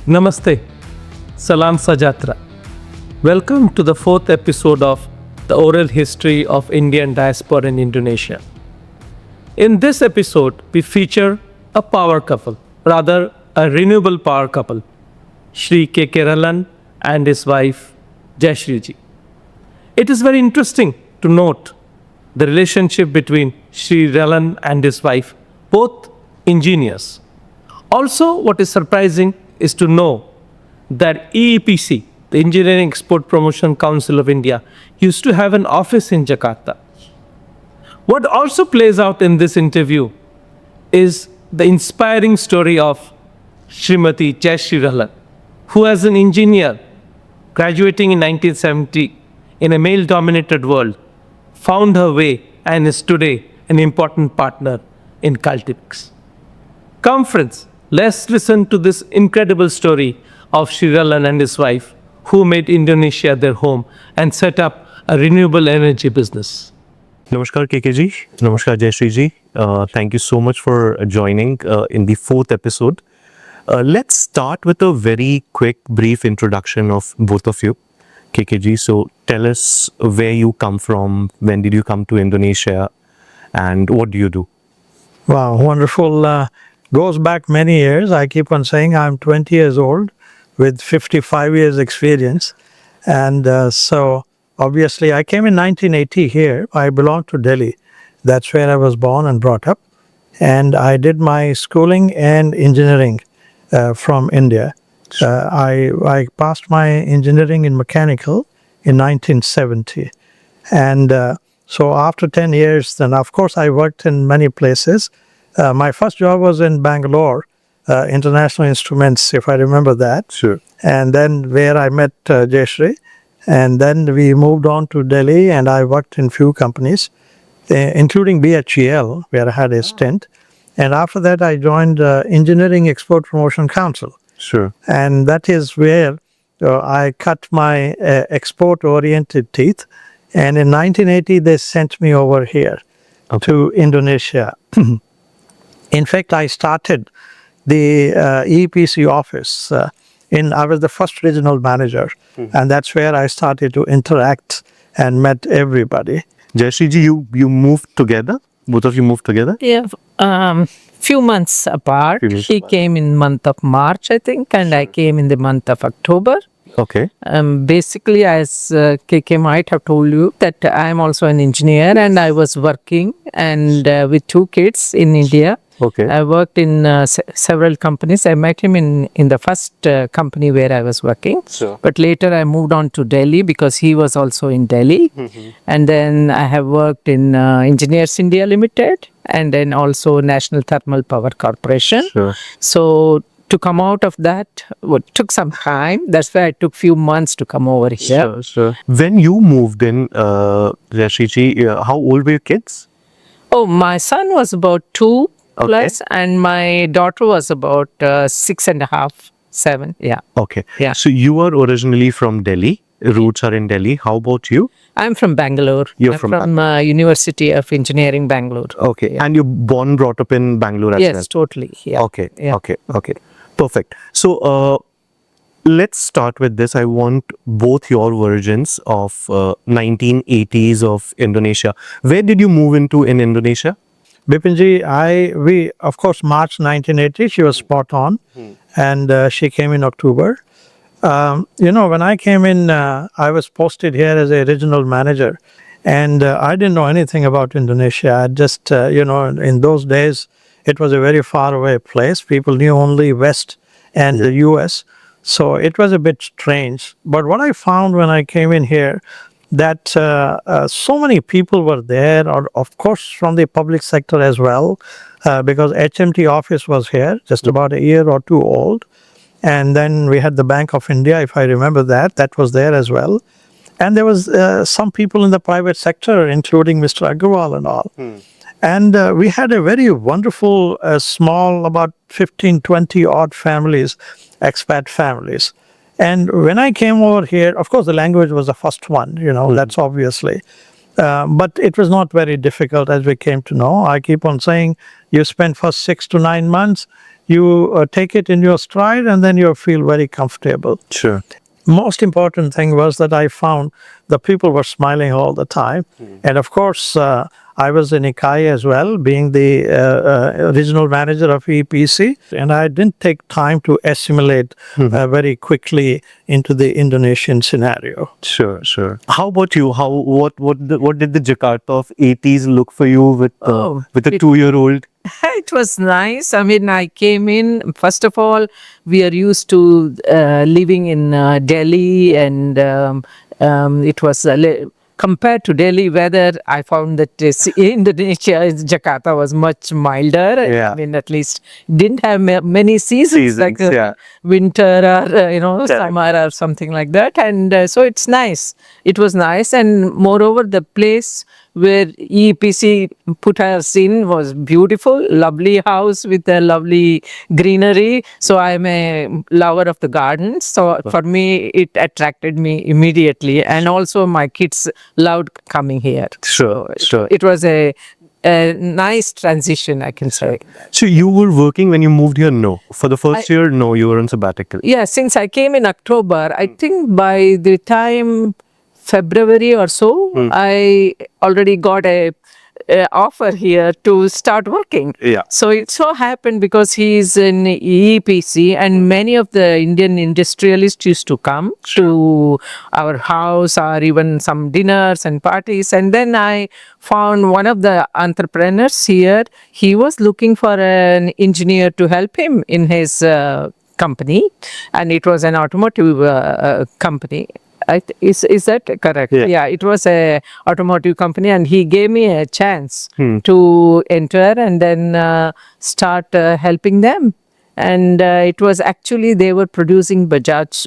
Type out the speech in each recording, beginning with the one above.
Namaste, Salam Sajatra. Welcome to the fourth episode of the oral history of Indian diaspora in Indonesia. In this episode, we feature a power couple, rather a renewable power couple, Shri K.K. Ralhan and his wife Jayashree ji. It is very interesting to note the relationship between Shri Ralhan and his wife, both engineers. Also, what is surprising is to know that EEPC, the Engineering Export Promotion Council of India, used to have an office in Jakarta. What also plays out in this interview is the inspiring story of Srimati Jayashree Ralhan, who as an engineer graduating in 1970 in a male-dominated world, found her way and is today an important partner in Cultivex. Come friends, let's listen to this incredible story of Shri Ralhan and his wife who made Indonesia their home and set up a renewable energy business. Namaskar KK ji, Namaskar Jayashree ji. Thank you so much for joining in the fourth episode. Let's start with a very quick brief introduction of both of you. KK ji, so tell us where you come from, when did you come to Indonesia, and what do you do? Wow, wonderful. Goes back many years. I keep on saying I'm 20 years old with 55 years experience. And so obviously I came in 1980 here. I belong to Delhi. That's where I was born and brought up. And I did my schooling and engineering from India. I passed my engineering in mechanical in 1970. And so after 10 years, then of course I worked in many places. My first job was in Bangalore, International Instruments, if I remember that. Sure. And then where I met Jayashree. And then we moved on to Delhi and I worked in few companies, including BHEL, where I had a stint. And after that, I joined Engineering Export Promotion Council. Sure. And that is where I cut my export-oriented teeth. And in 1980, they sent me over here to Indonesia. In fact, I started the EPC office. I was the first regional manager. And that's where I started to interact and met everybody. Jayashree ji, you moved together? Both of you moved together? Yeah, few months apart. He came in month of March, I think, and I came in the month of October. Okay. Basically, as KK might have told you, that I am also an engineer and I was working and with two kids in India. Okay. I worked in several companies. I met him in the first company where I was working. Sure. But later I moved on to Delhi because he was also in Delhi. And then I have worked in Engineers India Limited and then also National Thermal Power Corporation. Sure. So to come out of that took some time. That's why it took few months to come over here. Sure. When you moved in, Jayashree ji, how old were your kids? Oh, my son was about 2 plus and my daughter was about 6.5, 7. Yeah. Okay. Yeah. So you are originally from Delhi. Roots are in Delhi. How about you? I'm from Bangalore. You're I'm from University of Engineering, Bangalore. Okay. Yeah. And you're born, brought up in Bangalore as well? Yes, totally. Yeah. Okay. Yeah. Okay. Perfect. So let's start with this. I want both your versions of 1980s of Indonesia. Where did you move into in Indonesia? Bipinji, we of course, March 1980, she was spot on. And she came in October. When I came in, I was posted here as a regional manager. And I didn't know anything about Indonesia. I just, in those days, it was a very far away place. People knew only West and the US. So it was a bit strange. But what I found when I came in here, that so many people were there, or of course from the public sector as well, because HMT office was here, just about a year or two old. And then we had the Bank of India, if I remember that was there as well. And there was some people in the private sector, including Mr. Agarwal and all. And we had a very wonderful, small, about 15, 20 odd families, expat families. And when I came over here, of course, the language was the first one, that's obviously. But it was not very difficult as we came to know. I keep on saying you spend first 6 to 9 months you take it in your stride, and then you feel very comfortable. Sure. Most important thing was that I found the people were smiling all the time. And of course, I was in ICAI as well, being the regional manager of EPC, and I didn't take time to assimilate very quickly into the Indonesian scenario. Sure, sure. How about you? What did the Jakarta of 80s look for you with with a 2-year-old? It was nice. I mean, I came in, first of all, we are used to living in Delhi, and it was compared to Delhi weather, I found that Indonesia, Jakarta was much milder. Yeah. I mean, at least didn't have many seasons like winter or summer or something like that. And so it's nice. It was nice, and moreover, the place where EPC put us in was beautiful, lovely house with a lovely greenery. So I'm a lover of the gardens. So for me, it attracted me immediately. And also my kids loved coming here. Sure, sure. It was a nice transition, I can say. So you were working when you moved here? No. For the first year, no, you were on sabbatical. Yeah, since I came in October, I think by the time February or so, I already got a offer here to start working. Yeah. So it so happened because he's in EPC, and many of the Indian industrialists used to come to our house or even some dinners and parties. And then I found one of the entrepreneurs here. He was looking for an engineer to help him in his company, and it was an automotive company. Is that correct? Yeah, it was a automotive company, and he gave me a chance to enter and then start helping them. And it was actually, they were producing Bajaj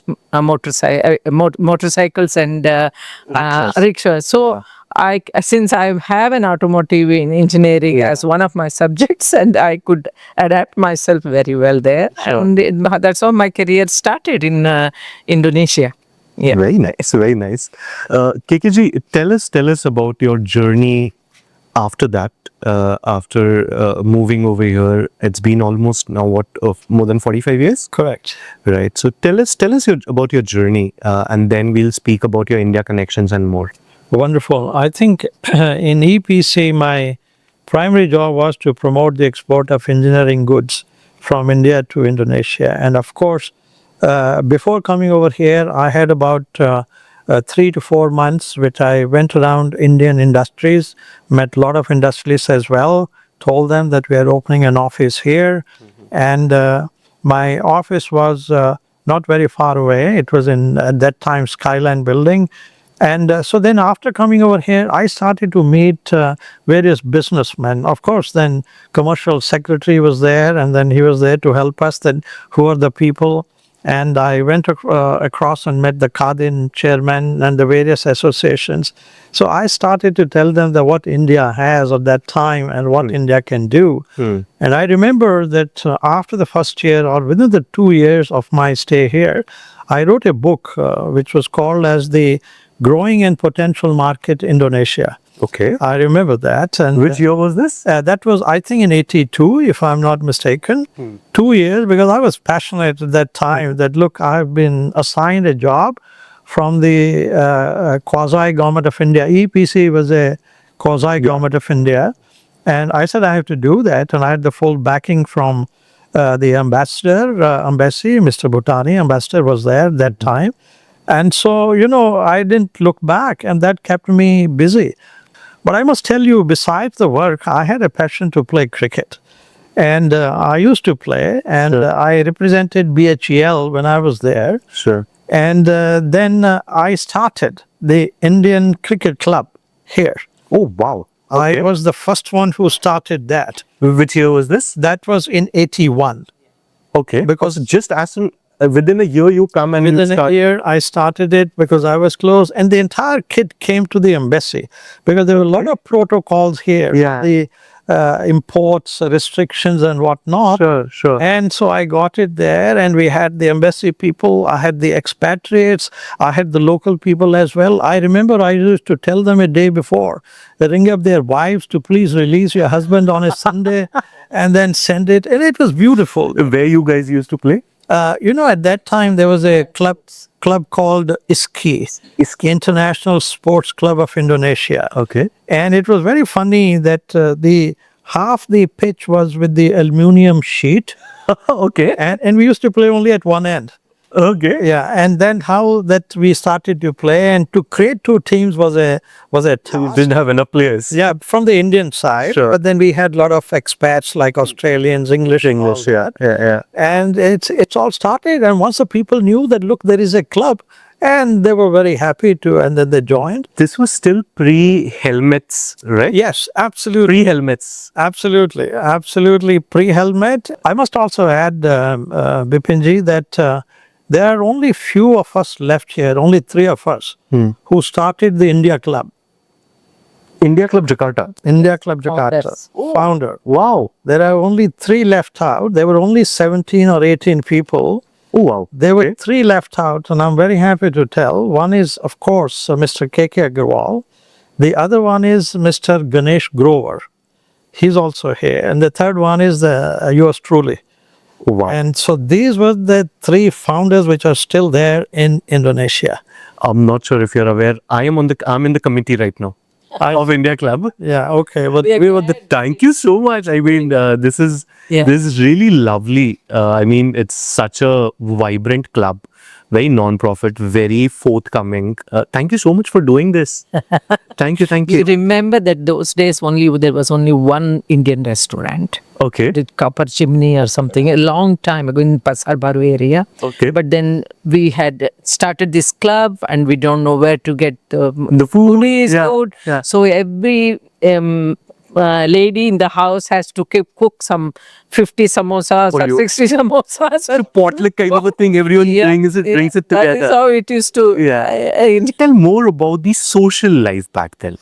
motorcycles and rickshaws. So since I have an automotive in engineering as one of my subjects, and I could adapt myself very well there. Sure. And that's how my career started in Indonesia. Yeah. Very nice, very nice. KKG, tell us about your journey after that. After moving over here, it's been almost now more than 45 years. Correct. Right. So tell us about your journey, and then we'll speak about your India connections and more. Wonderful. I think in EPC, my primary job was to promote the export of engineering goods from India to Indonesia, and of course, before coming over here, I had about 3 to 4 months, which I went around Indian industries, met a lot of industrialists as well, told them that we are opening an office here. And my office was not very far away. It was in, at that time, Skyline building. And so then after coming over here, I started to meet various businessmen. Of course, then commercial secretary was there, and then he was there to help us, then who are the people. And I went across and met the Kadin chairman and the various associations. So I started to tell them that what India has at that time and what India can do. And I remember that after the first year, or within the 2 years of my stay here, I wrote a book which was called as the Growing and Potential Market Indonesia. Okay. I remember that. And which year was this? That was, I think, in 82, if I'm not mistaken. 2 years, because I was passionate at that time that, look, I've been assigned a job from the quasi-government of India. EPC was a quasi-government of India. And I said I have to do that. And I had the full backing from the embassy, Mr. Bhutani, ambassador was there at that time. And so, I didn't look back, and that kept me busy. But I must tell you, besides the work, I had a passion to play cricket. And I used to play, and I represented BHEL when I was there. Sure. And then I started the Indian Cricket Club here. Oh, wow. Okay. I was the first one who started that. Which year was this? That was in 81. Okay. Because just as within a year you come and within a year I started it because I was close, and the entire kit came to the embassy because there were a lot of protocols here. Yeah. The imports, restrictions and whatnot. Sure, sure. And so I got it there, and we had the embassy people, I had the expatriates, I had the local people as well. I remember I used to tell them a day before, they ring up their wives to please release your husband on a Sunday. and then send it. And it was beautiful. Where you guys used to play? At that time there was a club called ISKI, International Sports Club of Indonesia. Okay. And it was very funny that the half the pitch was with the aluminum sheet, Okay. and we used to play only at one end. Okay. Yeah, and then how that we started to play, and to create two teams was a You task. didn't have enough players. Yeah, from the Indian side, Sure. but then we had a lot of expats like Australians, English, all Yeah. that. Yeah. And it's all started. And once the people knew that, look, there is a club, and they were very happy to, and then they joined. This was still pre-helmets, right? Yes, absolutely. Pre-helmets. Absolutely pre-helmet. I must also add, Bipinji, that there are only few of us left here, only three of us, who started the India Club. India Club Jakarta. India Club Jakarta, Founders. founder. Wow. There are only three left out. There were only 17 or 18 people. Oh, wow. There were three left out, and I'm very happy to tell. One is, of course, Mr. KK Agarwal. The other one is Mr. Ganesh Grover. He's also here. And the third one is yours truly. Wow. And so these were the three founders which are still there in Indonesia. I'm not sure if you're aware. I'm in the committee right now of India Club. Yeah, okay. But We are glad. Thank you so much. I mean, this is really lovely. I mean, it's such a vibrant club, very non-profit, very forthcoming. Thank you so much for doing this. Thank you. You remember that those days there was only one Indian restaurant. Okay. The Copper Chimney or something, a long time ago in Pasar Baru area. Okay. But then we had started this club and we don't know where to get the food. police Yeah, food. yeah. So every lady in the house has to cook some 50 samosas For or you. 60 samosas. It's a potluck kind of a thing. Everyone brings it That is together. how it used to. Yeah. Tell more about the social life back then.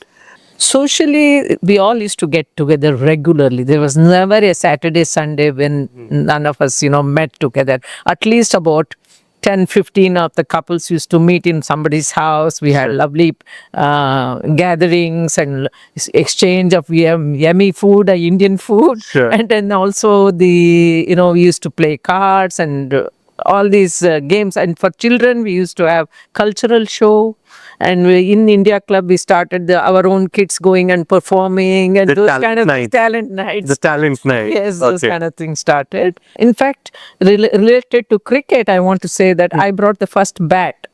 Socially, we all used to get together regularly. There was never a Saturday, Sunday when none of us, met together. At least about 10, 15 of the couples used to meet in somebody's house. We had lovely gatherings and exchange of yummy food, Indian food. Sure. And then also we used to play cards and all these games. And for children, we used to have cultural show. And in India Club, we started our own kids going and performing and The those talent kind of nights. talent nights. The talent night. Yes, those Okay. kind of things started. In fact, related to cricket, I want to say that I brought the first bat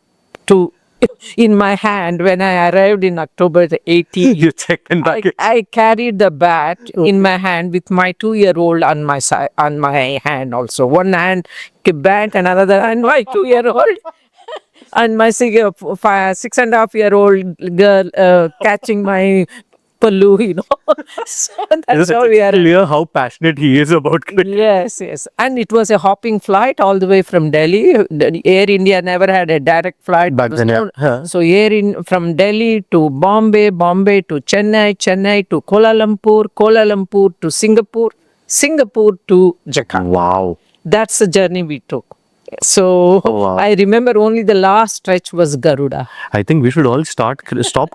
in my hand when I arrived in October 18. You checked in back. I carried the bat in my hand with my 2-year-old on my side, on my hand also. One hand bat, another hand my 2-year-old. And my 6.5-year-old girl catching my pallu, So that's how we are. Clear how passionate he is about cricket. Yes. And it was a hopping flight all the way from Delhi. Air India never had a direct flight. Back then, yeah. Huh. So from Delhi to Bombay to Chennai to Kuala Lumpur to Singapore to Jakarta. Wow. That's the journey we took. So wow. I remember only the last stretch was Garuda. I think we should all stop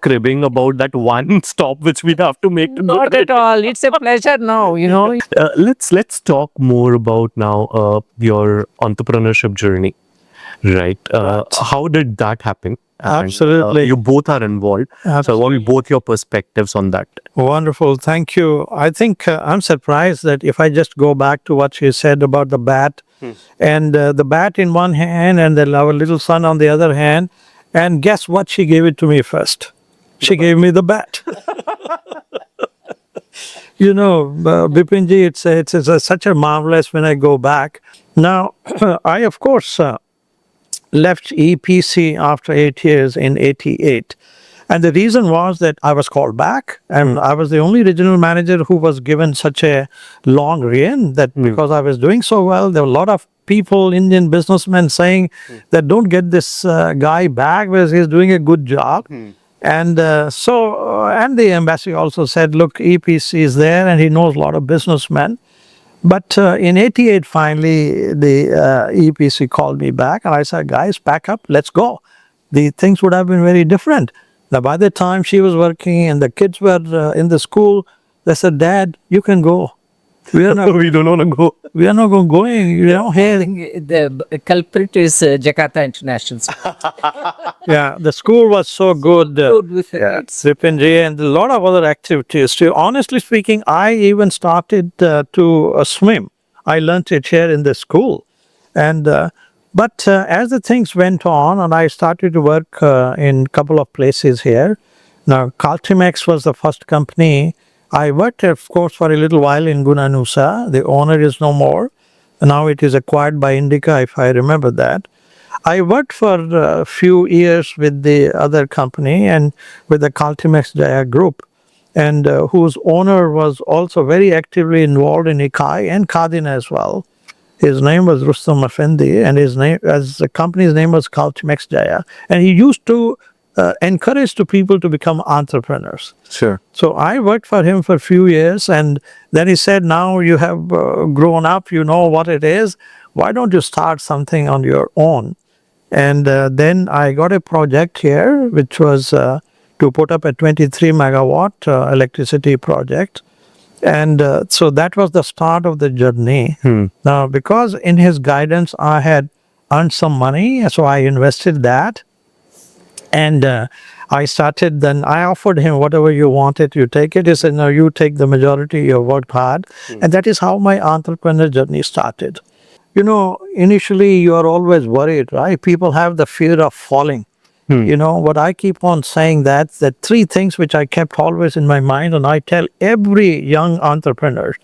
cribbing about that one stop which we have to make to go. Not at all. It's a pleasure now, Let's talk more about now your entrepreneurship journey. Right. How did that happen? And, Absolutely. you both are involved. So I want both your perspectives on that. Wonderful. Thank you. I think I'm surprised that if I just go back to what she said about the bat and the bat in one hand and then our little son on the other hand, and guess what? She gave it to me first. She gave me the bat. Bipinji, it's such a marvelous when I go back. Now, I, of course, left EPC after 8 years in 88. And the reason was that I was called back and I was the only regional manager who was given such a long reign that because I was doing so well, there were a lot of people, Indian businessmen saying that don't get this guy back because he's doing a good job. And and the embassy also said, look, EPC is there and he knows a lot of businessmen. But in 88, finally, the EPC called me back and I said, guys, pack up, let's go. The things would have been very different. Now, by the time she was working and the kids were in the school, they said, Dad, you can go. We are not. We don't want to go. We are not going. Here. The culprit is Jakarta International School. Yeah, the school was so good. Good with it. Yeah, Sripinji and a lot of other activities too. Honestly speaking, I even started to swim. I learnt it here in the school, and but as the things went on, and I started to work in a couple of places here. Now, Caltrimex was the first company. I worked, of course, for a little while in Gunanusa. The owner is no more. Now it is acquired by Indica, if I remember that. I worked for a few years with the other company and with the Caltrimex Jaya group, and whose owner was also very actively involved in Ikai and Kadina as well. His name was Rustam Effendi, and his name, as the company's name was Caltrimex Jaya, and he used to encourage the people to become entrepreneurs. Sure. So I worked for him for a few years, and then he said, now you have grown up, you know what it is, why don't you start something on your own? And then I got a project here, which was to put up a 23 megawatt electricity project. And so that was the start of the journey. Now, because in his guidance, I had earned some money, so I invested that. And I started, then I offered him whatever you wanted, you take it. He said, no, you take the majority, you worked hard. And that is how my entrepreneur journey started. You know, initially you are always worried, right? People have the fear of falling. You know, but I keep on saying that three things which I kept always in my mind, and I tell every young entrepreneur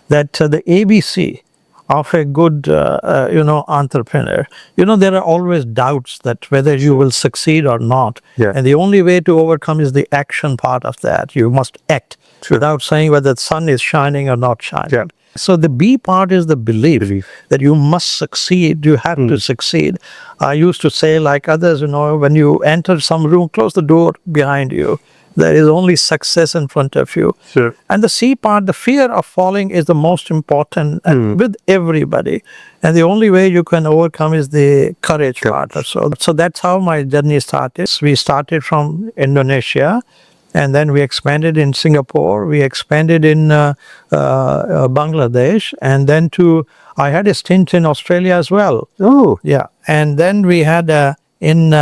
that the ABC of a good, entrepreneur, there are always doubts that whether you will succeed or not. Yeah. And the only way to overcome is the action part of that. You must act without saying whether the sun is shining or not shining. Yeah. So the B part is the belief that you must succeed, you have to succeed. I used to say, like others, when you enter some room, close the door behind you. There is only success in front of you. Sure. And the C part, the fear of falling, is the most important with everybody. And the only way you can overcome is the courage part. So that's how my journey started. We started from Indonesia, and then we expanded in Singapore. We expanded in Bangladesh, and then I had a stint in Australia as well. Oh. Yeah, and then we had in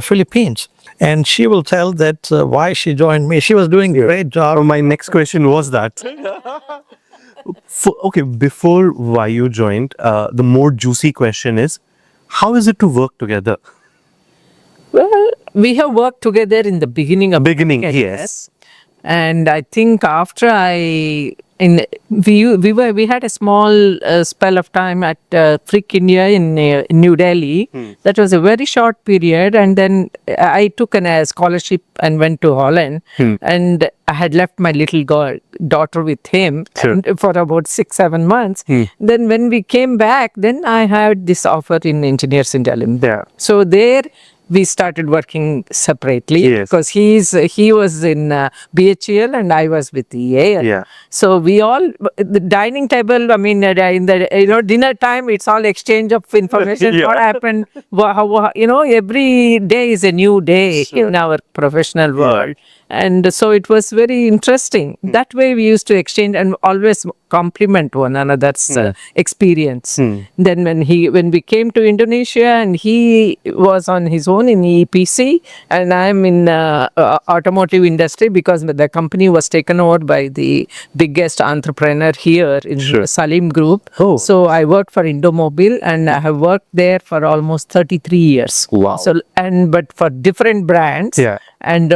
Philippines. And she will tell that why she joined me. She was doing a great job. My next question was that. Okay, before why you joined, the more juicy question is, how is it to work together? Well, we have worked together in the beginning of Yes. and I think after we had a small spell of time at Frick India in New Delhi. That was a very short period, and then I took a scholarship and went to Holland, and I had left my little daughter with him for about 6-7 months. Then when we came back, then I had this offer in Engineers in Delhi. Yeah. So there we started working separately because he was in BHEL and I was with EA. Yeah. So we all, the dining table, I mean, in the dinner time, it's all exchange of information. What happened? Every day is a new day in our professional world. And so it was very interesting. That way we used to exchange and always compliment one another's experience. Then when we came to Indonesia, and he was on his own in EPC, and I'm in automotive industry because the company was taken over by the biggest entrepreneur here in Salim Group. Oh. So I worked for Indomobile, and I have worked there for almost 33 years. Wow. So but for different brands. Yeah. And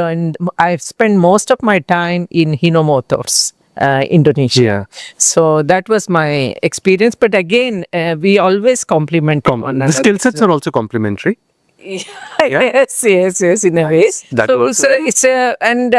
I've spent most of my time in Hino Motors, Indonesia. Yeah. So that was my experience. But again, we always compliment one another. The skill sets are also complementary. Yes, in a way. And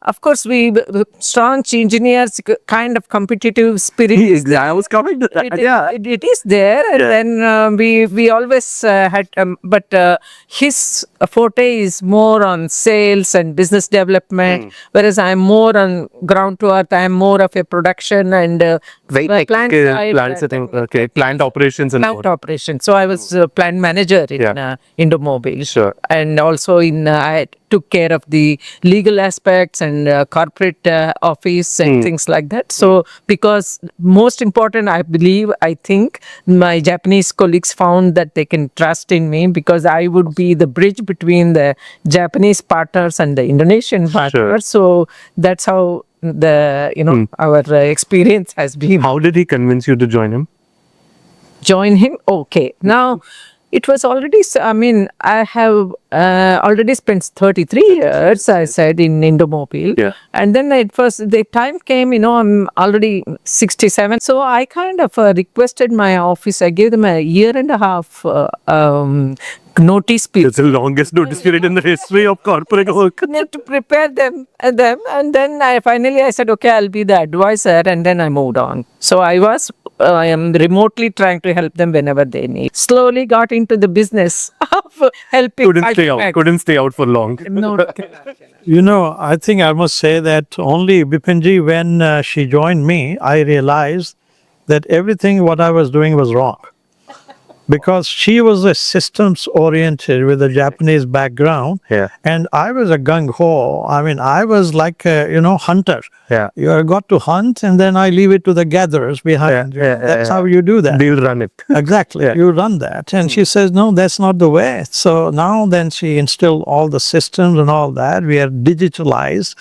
of course, we staunch engineers, kind of competitive spirit. I was coming to that. It is there, and then we always had, but his forte is more on sales and business development, whereas I'm more on ground to earth. I'm more of a production and plant setting, plant operations and plant operations. So I was plant manager in Indomobile. Sure. And also I took care of the legal aspects and corporate office and things like that. So because most important, I think my Japanese colleagues found that they can trust in me because I would be the bridge between the Japanese partners and the Indonesian partners. So that's how our experience has been. How did he convince you to join him? Join him. Okay. Now, it was already, I have already spent 33 years, I said, in Indomobile. Yeah. And then the time came, I'm already 67. So I kind of requested my office, I gave them a year and a half notice period. It's the longest notice period in the history of corporate work. To prepare them, and then I said, okay, I'll be the advisor, and then I moved on. So I am remotely trying to help them whenever they need. Slowly got into the business of helping. Couldn't stay out for long. No. I think I must say that only Bipinji, when she joined me, I realized that everything what I was doing was wrong. Because she was a systems oriented with a Japanese background, and I was a gung ho. I was like a hunter. Yeah. You got to hunt, and then I leave it to the gatherers behind. That's how you do that. They'll run it. Exactly, you run that, and she says, no, that's not the way. So now then she instilled all the systems and all that. We are digitalized.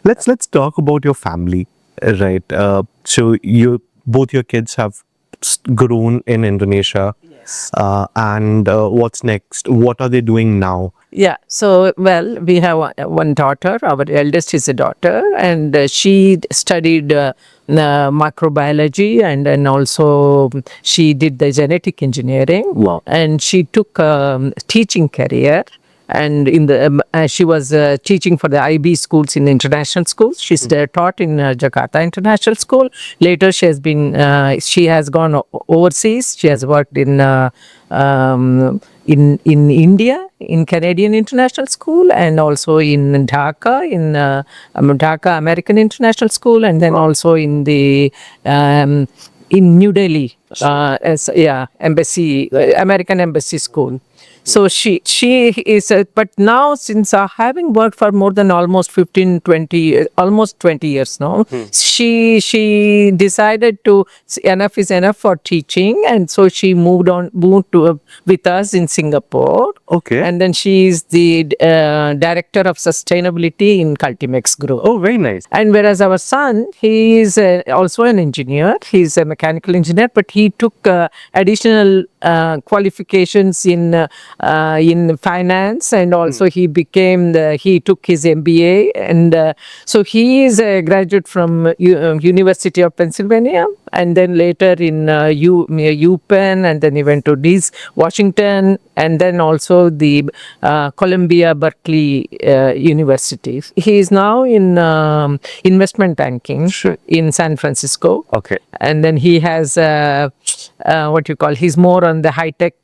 Let's talk about your family, right? So both your kids have grown in Indonesia. And what's next? What are they doing now? Yeah. So, we have one daughter. Our eldest is a daughter, and she studied microbiology, and then also she did the genetic engineering. Wow. And she took teaching career. And she was teaching for the IB schools in international schools. She's taught in Jakarta International School. Later, she has gone overseas. She has worked in India, in Canadian International School, and also in Dhaka, Dhaka American International School, and then also in New Delhi, embassy, American Embassy School. So she is, but now since having worked for more than almost 20 years now, she decided to, enough is enough for teaching, and so she moved to with us in Singapore. Okay. And then she is the director of sustainability in Cultimex Group. Oh, very nice. And whereas our son, he is also an engineer. He's a mechanical engineer, but he took additional qualifications in finance, and also he took his MBA, and so he is a graduate from University of Pennsylvania, and then later in UPenn, and then he went to Washington, and then also the Columbia Berkeley University. He is now in investment banking in San Francisco. Okay. And then he has he's more on the high-tech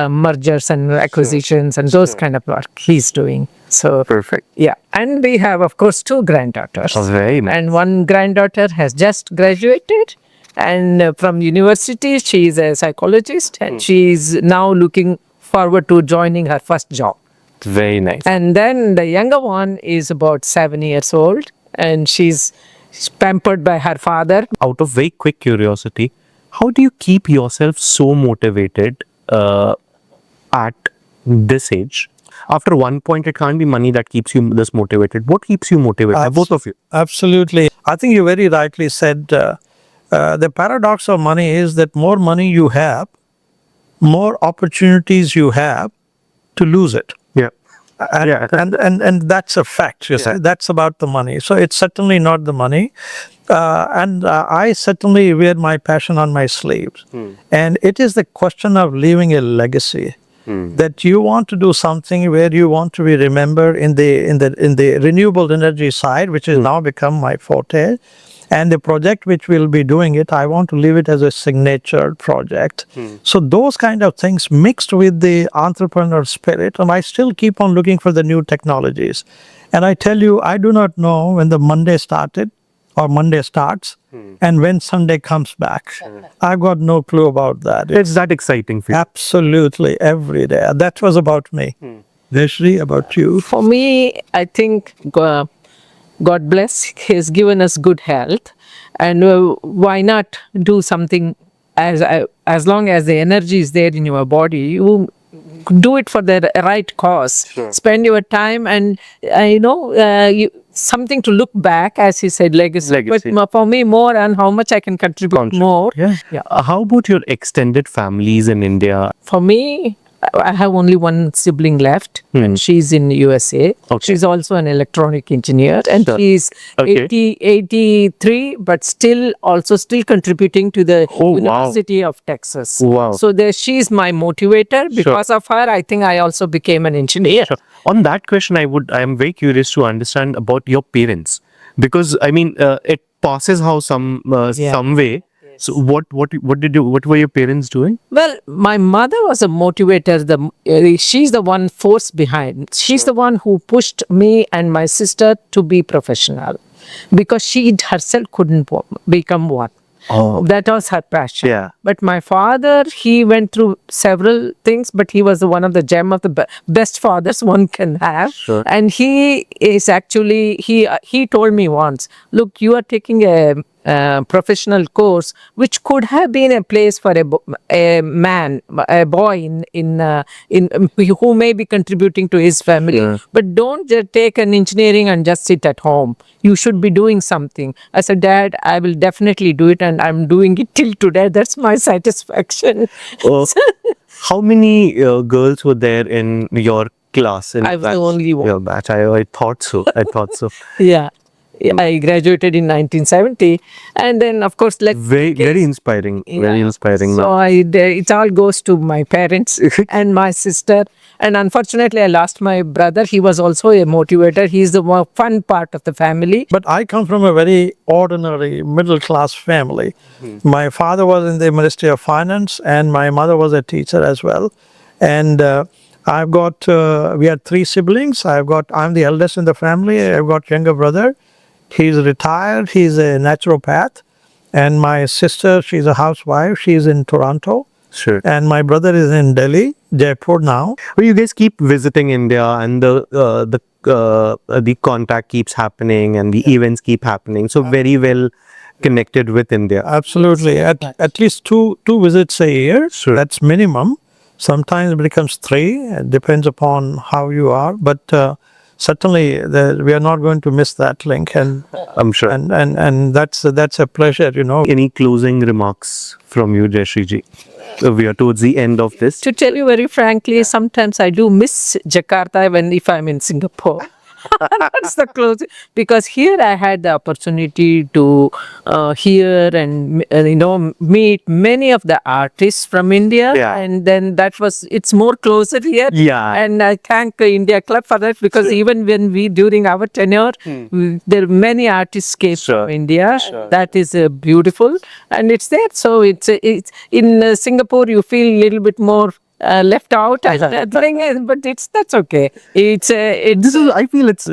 mergers and acquisitions and those kind of work he's doing. So perfect. Yeah. And we have, of course, 2 granddaughters. That's very nice. And one granddaughter has just graduated, and from university she is a psychologist, and she is now looking forward to joining her first job. Very nice. And then the younger one is about 7 years old, and she's pampered by her father. Out of very quick curiosity, how do you keep yourself so motivated at this age? After one point, it can't be money that keeps you this motivated. What keeps you motivated? Both of you. Absolutely. I think you very rightly said the paradox of money is that more money you have, more opportunities you have to lose it. Yeah. And that's a fact. You see. That's about the money. So it's certainly not the money. And I certainly wear my passion on my sleeves. And it is the question of leaving a legacy. That you want to do something where you want to be remembered in the renewable energy side, which has now become my forte. And the project which we'll be doing it, I want to leave it as a signature project. So those kind of things mixed with the entrepreneur spirit, and I still keep on looking for the new technologies. And I tell you, I do not know when the Monday started, or Monday starts and when Sunday comes back. I've got no clue about that. It's that exciting for you. Absolutely every day. That was about me. Jayashree, about you? For me, I think God bless, He has given us good health, and why not do something as long as the energy is there in your body, you do it for the right cause. Spend your time and something to look back, as he said, legacy. But for me, more on how much I can contribute more. Yeah. How about your extended families in India? For me, I have only one sibling left, and she's in USA. Okay. She's also an electronic engineer, and she's 83, but still contributing to the University of Texas. Wow. So she's my motivator. Because of her, I think I also became an engineer. On that question, I am very curious to understand about your parents, because I mean, it passes how some way. So what were your parents doing? Well, my mother was a motivator. She's the one force behind. She's the one who pushed me and my sister to be professional, because she herself couldn't become one. Oh. That was her passion. Yeah. But my father, he went through several things, but he was one of the gem of the best fathers one can have. Sure. And he is actually, he told me once, look, you are taking a professional course which could have been a place for a boy who may be contributing to his family, but don't just take an engineering and just sit at home. You should be doing something. I said, Dad, I will definitely do it, and I'm doing it till today. That's my satisfaction. How many girls were there in your class? I was the only one. Your batch. I thought so. Yeah. I graduated in 1970, and then of course, very inspiring. Very inspiring. So it all goes to my parents and my sister, and unfortunately, I lost my brother. He was also a motivator. He's the more fun part of the family. But I come from a very ordinary middle class family. My father was in the Ministry of Finance, and my mother was a teacher as well. And I've got we had 3 siblings. I'm the eldest in the family. I've got younger brother. He's retired. He's a naturopath. And my sister, she's a housewife. She's in Toronto. Sure. And my brother is in Delhi, Jaipur now. Well, you guys keep visiting India, and the contact keeps happening, and the events keep happening. So very well connected with India. Absolutely. At least two visits a year. Sure. That's minimum. Sometimes it becomes 3. It depends upon how you are. But certainly, we are not going to miss that link, and I'm sure. And that's a pleasure, Any closing remarks from you, Jayashree ji? We are towards the end of this. To tell you very frankly, sometimes I do miss Jakarta if I'm in Singapore. That's the closest, because here I had the opportunity to hear and meet many of the artists from India, and then it's more closer here. And I thank India Club for that, because even when during our tenure, there are many artists came from India. That is beautiful, and it's there. So it's in Singapore you feel a little bit more left out, but that's okay. I feel it's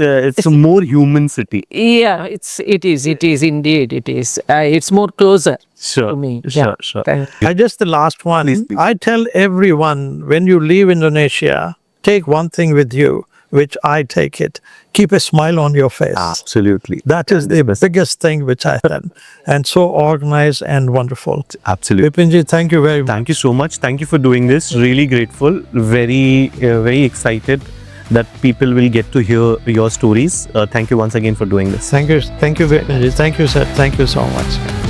a more human city. Yeah, it is indeed. It is. It's more closer to me. Sure. Just the last one. Please. I tell everyone, when you leave Indonesia, take one thing with you, which I take it. Keep a smile on your face. Absolutely. That is the biggest thing which I done. And so organized and wonderful. Absolutely. Vipinji, thank you very much. Thank you so much. Thank you for doing this. Really grateful. Very, very excited that people will get to hear your stories. Thank you once again for doing this. Thank you, Vipinji. Thank you, sir. Thank you so much.